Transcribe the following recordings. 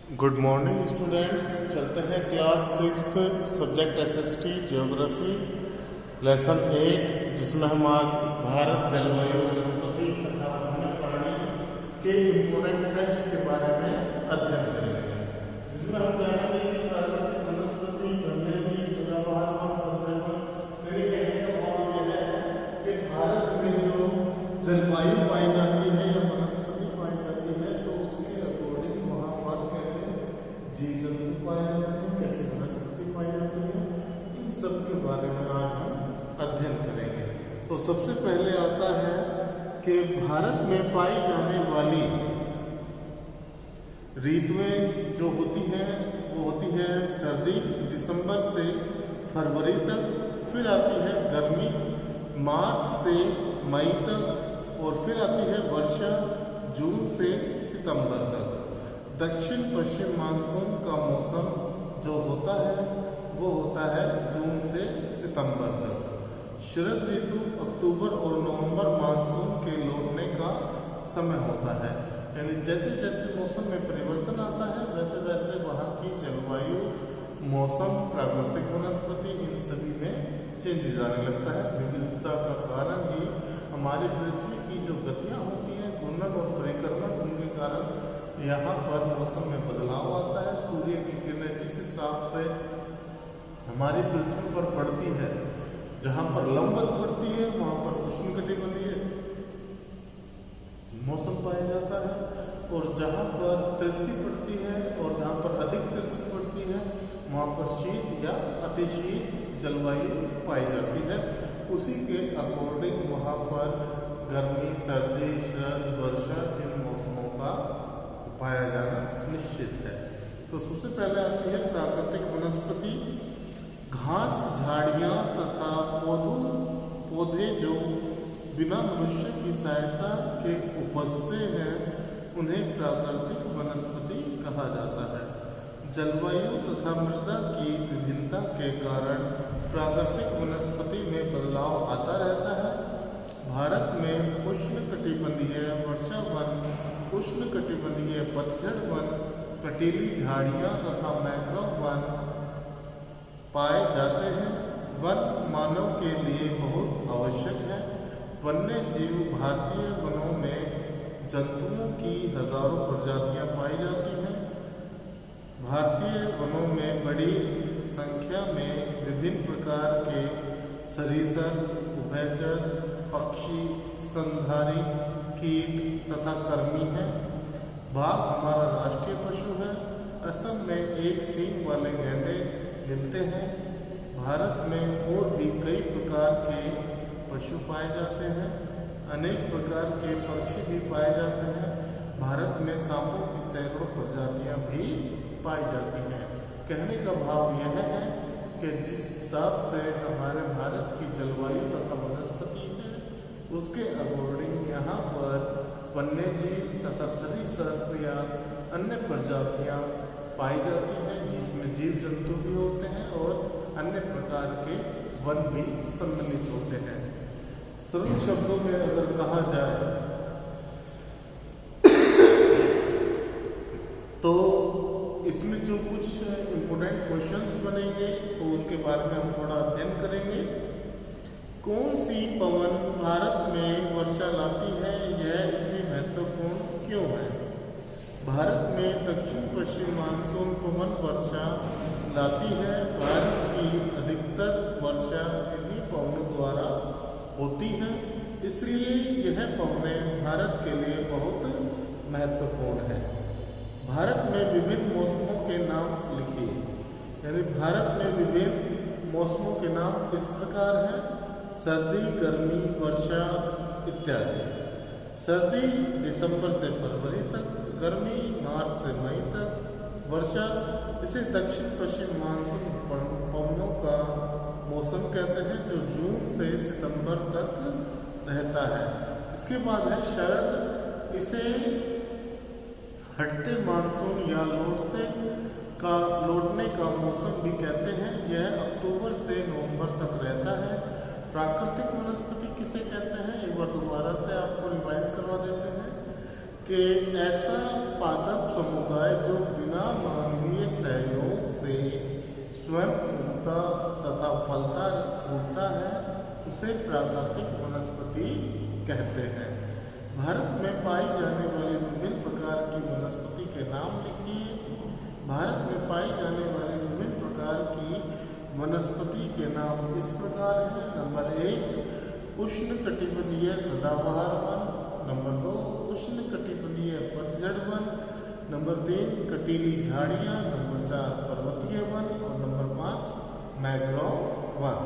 Good morning students. चलते हैं class 6 subject SST geography lesson 8, जिसमें हम आज भारत जलवायु वनस्पति तथा वन्य प्राणी के इम्पोर्टेंट फैक्ट्स के बारे में अध्ययन करेंगे, जिसमें हम जानेंगे कि प्राकृतिक वनस्पति, वन्यजीव, सदाबहार वन, पतझड़ वन। मेरे कहने का भाव यह है कि भारत में जो जलवायु पाई जाती है या वनस्पति पाई जाती है, तो उसके अकॉर्डिंग वहाँ पर कैसे जीव जंतु पाए जाते हैं, कैसे वनस्पति पाई जाती है, इन सब के बारे में आज हम अध्ययन करेंगे। तो सबसे पहले आता है कि भारत में पाई जाने वाली ऋतुएं जो होती हैं वो होती है सर्दी दिसंबर से फरवरी तक, फिर आती है गर्मी मार्च से मई तक, और फिर आती है वर्षा जून से सितंबर तक। दक्षिण पश्चिम मानसून का मौसम जो होता है वो होता है जून से सितंबर तक। शरद ऋतु अक्टूबर और नवंबर मानसून के लौटने का समय होता है, यानी जैसे जैसे मौसम में परिवर्तन आता है वैसे वैसे वहाँ की जलवायु, मौसम, प्राकृतिक वनस्पति, इन सभी में चेंजेस आने लगता है। विविधता का कारण ही हमारी पृथ्वी की जो गतियाँ होती हैं, घूर्णन और परिक्रमण, उनके कारण यहाँ पर मौसम में बदलाव आता है। सूर्य की किरणें जिस हिसाब से हमारी पृथ्वी पर पड़ती है, जहाँ पर लंबवत पड़ती है वहाँ पर उष्णकटिबंधीय मौसम पाया जाता है, और जहाँ पर तिरछी पड़ती है और जहाँ पर अधिक तिरछी पड़ती है वहाँ पर शीत या अतिशीत जलवायु पाई जाती है। उसी के अकॉर्डिंग वहाँ पर गर्मी, सर्दी, शरद, वर्षा, इन मौसमों का पाया जाना निश्चित है। तो सबसे पहले आती है प्राकृतिक वनस्पति। घास, झाड़ियाँ तथा पौधे जो बिना मनुष्य की सहायता के उपजते हैं, उन्हें प्राकृतिक वनस्पति कहा जाता है। जलवायु तथा मृदा की विभिन्नता के कारण प्राकृतिक वनस्पति में बदलाव आता रहता है। भारत में उष्णकटिबंधीय वर्षा वन, उष्णकटिबंधीय पतझड़ वन, कटीली झाड़ियाँ तथा मैंग्रोव वन पाए जाते हैं। वन मानव के लिए बहुत आवश्यक है। वन्य जीव भारतीय वनों में जंतुओं की हजारों प्रजातियां पाई जाती हैं। भारतीय वनों में बड़ी संख्या में विभिन्न प्रकार के सरीसृप, उभयचर, पक्षी, स्तनधारी, कीट तथा कृमि हैं। बाघ हमारा राष्ट्रीय पशु है। असम में एक सींग वाले गैंडे मिलते हैं। भारत में और भी कई प्रकार के पशु पाए जाते हैं। अनेक प्रकार के पक्षी भी पाए जाते हैं। भारत में सांपों की सैकड़ों प्रजातियां भी पाई जाती हैं। कहने का भाव यह है कि जिस हिसाब से हमारे भारत की जलवायु तथा वनस्पति है, उसके अकॉर्डिंग यहाँ पर वन्यजीव तथा सरीसृप या अन्य प्रजातियाँ पाई जाती हैं, जिसमें जीव जंतु भी होते हैं और अन्य प्रकार के वन भी सम्मिलित होते हैं। सरल शब्दों में अगर कहा जाए तो इसमें जो कुछ इम्पोर्टेंट क्वेश्चंस बनेंगे तो उनके बारे में हम थोड़ा अध्ययन करेंगे। कौन सी पवन भारत में वर्षा लाती है, यह इतनी महत्वपूर्ण क्यों है? भारत में दक्षिण पश्चिम मानसून पवन वर्षा लाती है। भारत की अधिकतर वर्षा इन्हीं पवनों द्वारा होती है, इसलिए यह पवनें भारत के लिए बहुत महत्वपूर्ण है। भारत में विभिन्न मौसमों के नाम लिखिए, यानी भारत में विभिन्न मौसमों के नाम इस प्रकार हैं: सर्दी, गर्मी, वर्षा इत्यादि। सर्दी दिसंबर से फरवरी तक, गर्मी मार्च से मई तक, वर्षा इसे दक्षिण पश्चिम मानसून पवनों का मौसम कहते हैं, जो जून से सितंबर तक रहता है। इसके बाद है शरद, इसे हटते मानसून या लौटने का मौसम भी कहते हैं। यह अक्टूबर से नवंबर तक रहता है। प्राकृतिक वनस्पति किसे कहते हैं, एक बार दोबारा से आपको रिवाइज करवा देते हैं कि ऐसा पादप समुदाय जो बिना स्वयं उगता तथा फलता फूलता है उसे प्राकृतिक वनस्पति कहते हैं। भारत में पाई जाने वाली विभिन्न प्रकार की वनस्पति के नाम लिखिए। भारत में पाई जाने वाली विभिन्न प्रकार की वनस्पति के नाम इस प्रकार हैं। नंबर 1 उष्णकटिबंधीय सदाबहार वन। नंबर 2 उष्णकटिबंधीय पतझड़ वन। नंबर 3 कटीली झाड़ियाँ। नंबर 4 पर्वतीय वन और नंबर 5 मैंग्रोव वन।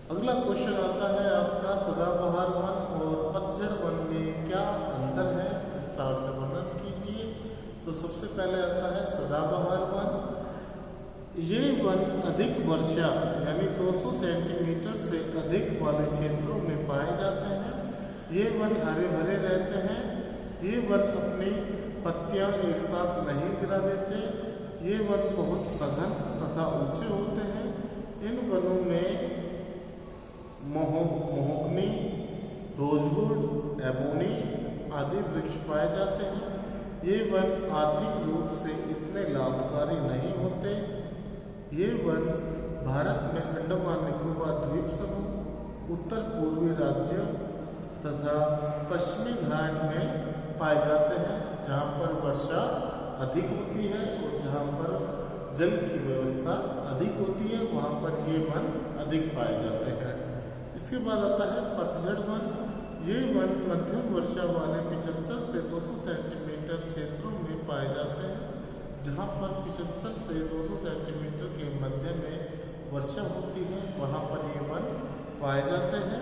अगला क्वेश्चन आता है आपका सदाबहार वन और पतझड़ वन में क्या अंतर है, विस्तार से वर्णन कीजिए। तो सबसे पहले आता है सदाबहार वन। ये वन अधिक वर्षा यानी 200 सेंटीमीटर से अधिक वाले क्षेत्रों में पाए जाते हैं। ये वन हरे भरे रहते हैं। ये वन अपनी पत्तियां एक साथ नहीं गिरा देते। ये वन बहुत सघन तथा ऊंचे होते हैं। इन वनों में महोगनी, रोजवुड, एबोनी आदि वृक्ष पाए जाते हैं। ये वन आर्थिक रूप से इतने लाभकारी नहीं होते। ये वन भारत में अंडमान निकोबार द्वीप समूह, उत्तर पूर्वी राज्यों तथा पश्चिमी घाट में पाए जाते हैं, जहाँ पर वर्षा अधिक होती है और जहाँ पर जल की व्यवस्था अधिक होती है, वहाँ पर ये वन अधिक पाए जाते हैं। इसके बाद आता है पतझड़ वन। ये वन मध्यम वर्षा वाले 75 से 200 सेंटीमीटर क्षेत्रों में पाए जाते हैं, जहाँ पर 75 से 200 सेंटीमीटर के मध्य में वर्षा होती है, वहाँ पर ये वन पाए जाते हैं।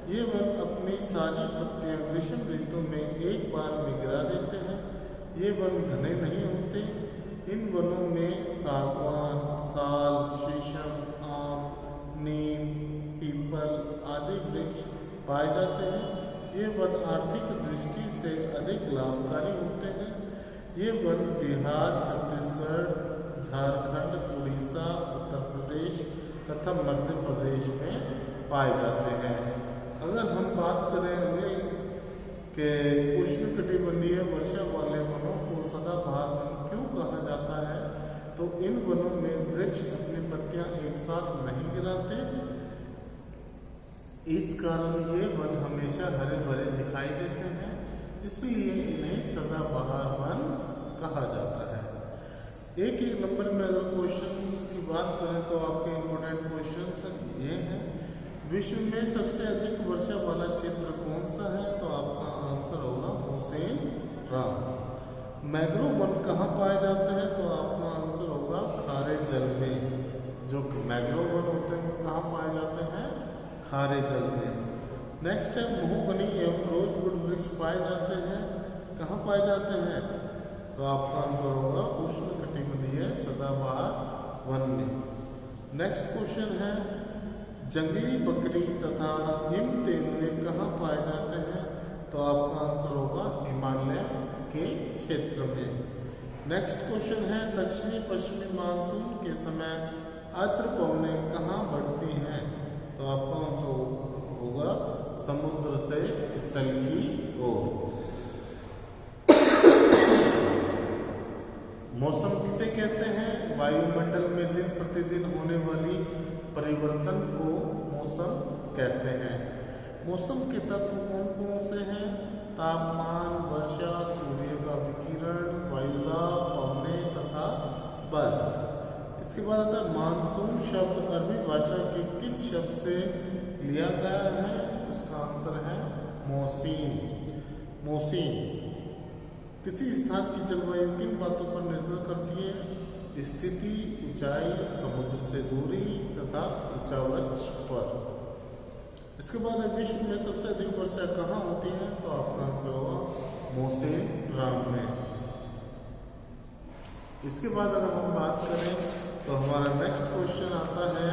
ये वन अपनी सारी पत्तियाँ ग्रीष्म ऋतु में एक बार में गिरा देते हैं। ये वन घने नहीं होते। इन वनों में सागवान, साल, शीशम, आम, नीम, पीपल आदि वृक्ष पाए जाते हैं। ये वन आर्थिक दृष्टि से अधिक लाभकारी होते हैं। ये वन बिहार, छत्तीसगढ़, झारखंड, उड़ीसा, उत्तर प्रदेश तथा मध्य प्रदेश में पाए जाते हैं। अगर हम बात करें अगले कि उष्णकटिबंधीय वर्षा वाले वनों को सदाबहार वन क्यों कहा जाता है, तो इन वनों में वृक्ष अपनी पत्तियां एक साथ नहीं गिराते। इस कारण ये वन हमेशा हरे भरे दिखाई देते हैं, इसलिए इन्हें सदाबहार वन कहा जाता है। एक नंबर में अगर क्वेश्चंस की बात करें तो आपके इम्पोर्टेंट क्वेश्चंस ये हैं। विश्व में सबसे अधिक वर्षा वाला क्षेत्र कौन सा है, तो आपका आंसर होगा मोसेन राम। मैंग्रोव वन कहाँ पाए जाते हैं, तो आपका आंसर होगा खारे जल में। जो मैंग्रोव वन होते हैं वो कहाँ पाए जाते हैं, खारे जल में। नेक्स्ट है महोगनी एवं रोजवुड वृक्ष पाए जाते हैं, कहाँ पाए जाते हैं, तो आपका आंसर होगा उष्णकटिबंधीय सदाबहार वन में। नेक्स्ट क्वेश्चन है जंगली बकरी तथा हिम तेंदुए कहाँ पाए जाते हैं, तो आपका आंसर होगा हिमालय के क्षेत्र में। नेक्स्ट क्वेश्चन है दक्षिणी पश्चिमी मानसून के समय आर्द्र पवनें कहाँ बढ़ती हैं, तो आपका आंसर होगा समुद्र से स्थल की ओर। मौसम किसे कहते हैं, वायुमंडल में दिन प्रतिदिन होने वाली परिवर्तन को मौसम कहते हैं। मौसम के तत्व कौन कौन से हैं, तापमान, वर्षा, सूर्य का विकिरण, वायुदाब, पवनें तथा बर्फ। इसके बाद आता है मानसून शब्द अरबी भाषा के किस शब्द से लिया गया है, उसका आंसर है मौसीन। मौसीन किसी स्थान की जलवायु किन बातों पर निर्भर करती है, स्थिति, ऊंचाई, समुद्र से दूरी तथा ऊंचावच पर। इसके बाद विश्व में सबसे अधिक वर्षा कहाँ होती है, तो आपका आंसर होगा मोसेन राम में। इसके बाद अगर हम बात करें तो हमारा नेक्स्ट क्वेश्चन आता है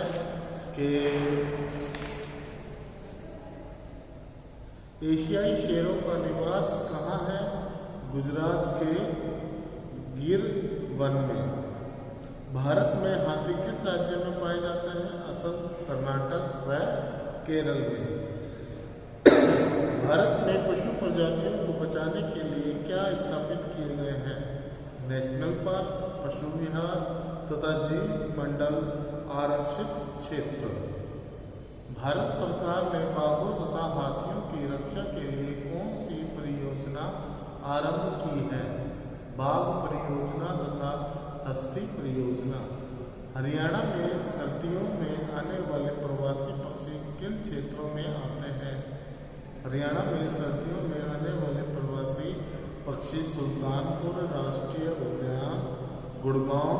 कि एशियाई शेरों का निवास कहाँ है, गुजरात के गिर वन में। भारत में हाथी किस राज्य में पाए जाते हैं, असम, कर्नाटक व केरल में। भारत में पशु प्रजातियों को बचाने के लिए क्या स्थापित किए गए हैं, नेशनल पार्क, पशु विहार तथा जीव मंडल आरक्षित क्षेत्र। भारत सरकार ने बाघों तथा हाथियों की रक्षा के लिए कौन सी परियोजना आरंभ की है? बाघ परियोजना तथा हस्ती परियोजना। हरियाणा में सर्दियों में आने वाले प्रवासी पक्षी किन क्षेत्रों में आते हैं? हरियाणा में सर्दियों में आने वाले प्रवासी पक्षी सुल्तानपुर राष्ट्रीय उद्यान, गुड़गांव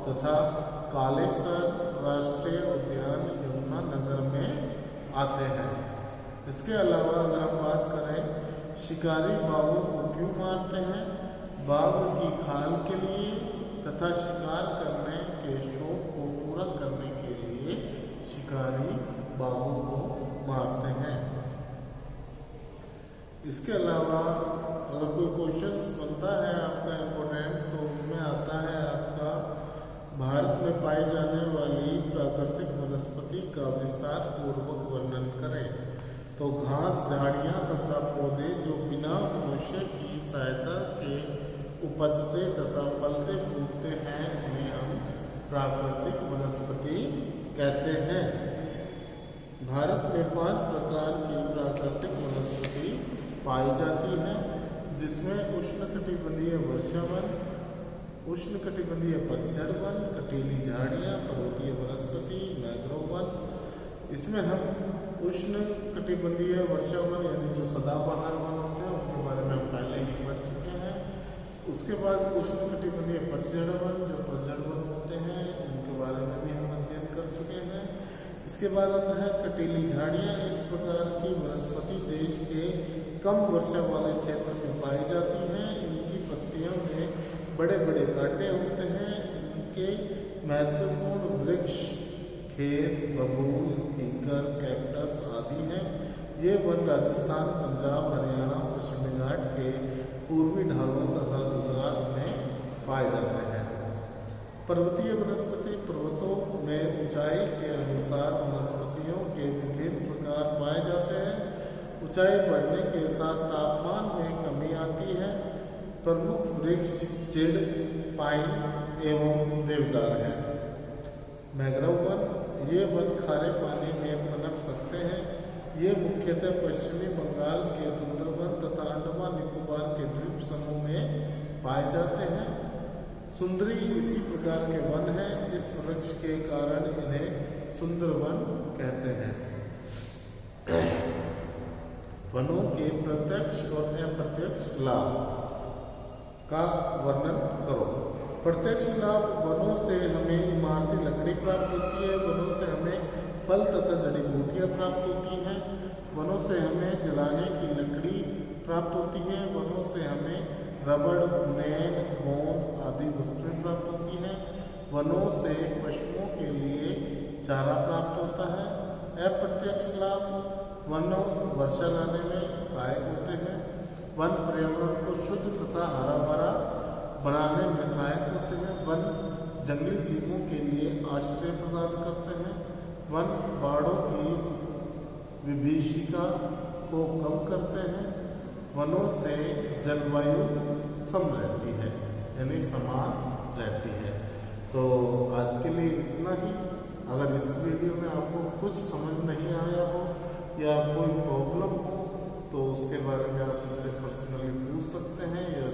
तथा कालेसर राष्ट्रीय उद्यान यमुनानगर में आते हैं। इसके अलावा अगर हम बात करें शिकारी बाघों को क्यों मारते हैं? बाघ की खाल के लिए तथा शिकार करने के शौक को पूरा करने के लिए शिकारी बाघों को मारते हैं। इसके अलावा अगर कोई क्वेश्चंस बनता है आपका इम्पोर्टेंट, तो उसमें आता है आपका भारत में पाई जाने वाली प्राकृतिक वनस्पति का विस्तार पूर्वक वर्णन करें। तो घास, झाड़ियाँ तथा पौधे जो बिना मनुष्य की सहायता के उपजते तथा फलते फूलते हैं उन्हें हम प्राकृतिक वनस्पति कहते हैं। भारत में 5 प्रकार की प्राकृतिक वनस्पति पाई जाती है, जिसमें उष्णकटिबंधीय वर्षा वन, उष्णकटिबंधीय पतझड़ वन, कटीली झाड़ियाँ, पर्वतीय वनस्पति, मैंग्रोव वन। इसमें हम उष्णकटिबंधीय वर्षा वन यानी जो सदाबहार वन होते हैं उनके बारे में हम पहले ही पढ़ चुके हैं। उसके बाद उष्णकटिबंधीय पतझड़ वन, जो पतझड़ वन होते हैं उनके बारे में भी हम अध्ययन कर चुके हैं। इसके बाद आता है कटीली झाड़ियाँ। इस प्रकार की वनस्पति देश के कम वर्षा वाले क्षेत्र में पाई जाती हैं। इनकी पत्तियों में बड़े बड़े कांटे होते हैं। इनके महत्वपूर्ण वृक्ष खेर, बबूल, कीकर, कैक्टस आदि हैं। ये वन राजस्थान, पंजाब, हरियाणा, पश्चिमी घाट के पूर्वी ढालों तथा गुजरात में पाए जाते हैं। पर्वतीय वनस्पति। पर्वतों में ऊंचाई के अनुसार वनस्पतियों के विभिन्न प्रकार पाए जाते हैं। ऊंचाई बढ़ने के साथ तापमान में कमी आती है। प्रमुख वृक्ष चिड़, पाइन एवं देवदार है। Mangrove one. ये वन खारे पानी में पनप सकते हैं। ये मुख्यतः पश्चिमी बंगाल के सुंदरवन तथा अंडमान निकोबार के द्वीप समूह में पाए जाते हैं। सुंदरी इसी प्रकार के वन हैं। इस वृक्ष के कारण इन्हें सुंदरवन कहते हैं। वनों के प्रत्यक्ष और अप्रत्यक्ष लाभ का वर्णन करो। प्रत्यक्ष लाभ। वनों से हमें इमारती लकड़ी प्राप्त होती है। वनों से हमें फल तथा जड़ी बूटियाँ प्राप्त होती हैं। वनों से हमें जलाने की लकड़ी प्राप्त होती है। वनों से हमें रबड़, बुनैन, गोंद आदि वस्तुएं प्राप्त होती हैं। वनों से पशुओं के लिए चारा प्राप्त होता है। अप्रत्यक्ष लाभ। वनों वर्षा लाने में सहायक होते हैं। वन पर्यावरण को शुद्ध तथा हरा भरा बनाने में सहायक होते हैं। वन जंगली जीवों के लिए आश्रय प्रदान करते हैं। वन बाढ़ों की विभीषिका को कम करते हैं। वनों से जलवायु सम रहती है यानी समान रहती है। तो आज के लिए इतना ही। अगर इस वीडियो में आपको कुछ समझ नहीं आया हो या कोई प्रॉब्लम हो तो उसके बारे में आप मुझसे पर्सनली पूछ सकते हैं या